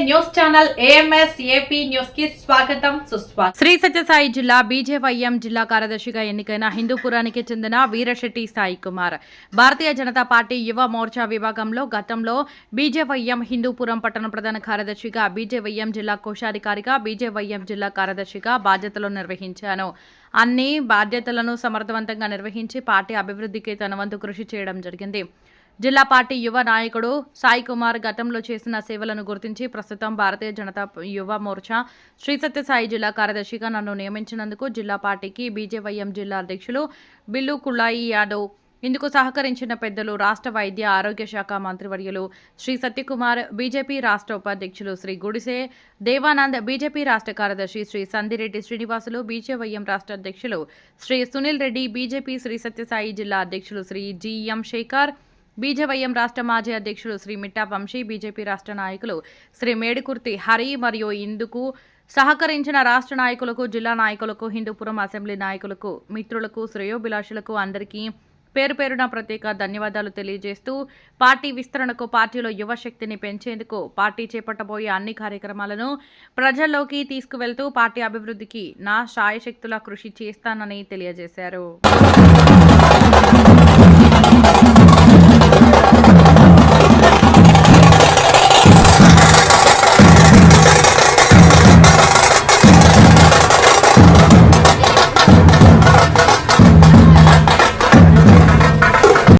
News channel AMS AP news కి స్వాగతం సుస్వాగతం. శ్రీ సత్యసాయి జిల్లా BJYM జిల్లా కార్యదర్శిగా ఎన్నికైన హిందూపురానికి చెందిన వీరశెట్టి సాయి కుమార్ భారతీయ జనతా పార్టీ యువ మోర్చా విభాగంలో గతంలో BJYM హిందూపురం పట్టణ ప్రధాన కార్యదర్శిగా, BJYM జిల్లా కోశాధికారిగా, BJYM జిల్లా కార్యదర్శిగా బాధ్యతలు నిర్వహించాను. అన్ని బాధ్యతలను సమర్థవంతంగా నిర్వహించి పార్టీ అభివృద్ధికి తన వంతు కృషి చేయడం జరిగింది. జిల్లా పార్టీ యువ నాయకుడు సాయి కుమార్ గతంలో చేసిన సేవలను గుర్తించి ప్రస్తుతం భారతీయ జనతా యువ మోర్చా శ్రీ సత్యసాయి జిల్లా కార్యదర్శిగా నన్ను నియమించినందుకు జిల్లా పార్టీకి BJYM జిల్లా అధ్యక్షులు బిల్లు కుళాయి యాదవ్, ఇందుకు సహకరించిన పెద్దలు రాష్ట్ర వైద్య ఆరోగ్య శాఖ మంత్రివర్యులు శ్రీ సత్యకుమార్, బీజేపీ రాష్ట్ర ఉపాధ్యక్షులు శ్రీ గుడిసే దేవానంద్, బీజేపీ రాష్ట్ర కార్యదర్శి శ్రీ సందిరెడ్డి శ్రీనివాసులు, BJYM రాష్ట్ర అధ్యక్షులు శ్రీ సునీల్ రెడ్డి, బీజేపీ శ్రీ సత్యసాయి జిల్లా అధ్యక్షులు శ్రీ GM శేఖర్, BJYM రాష్ట్ర మాజీ అధ్యక్షులు శ్రీ మిట్టా వంశీ, బీజేపీ రాష్ట్ర నాయకులు శ్రీ మేడికుర్తి హరి మరియు ఇందుకు సహకరించిన రాష్ట్ర నాయకులకు, జిల్లా నాయకులకు, హిందూపురం అసెంబ్లీ నాయకులకు, మిత్రులకు, శ్రేయోభిలాషులకు అందరికీ పేరు పేరున ప్రత్యేక ధన్యవాదాలు తెలియజేస్తూ పార్టీ విస్తరణకు, పార్టీలో యువ శక్తిని పెంచేందుకు పార్టీ చేపట్టబోయే అన్ని కార్యక్రమాలను ప్రజల్లోకి తీసుకువెళ్తూ పార్టీ అభివృద్ధికి నా శాయశక్తులా కృషి చేస్తానని తెలియజేశారు.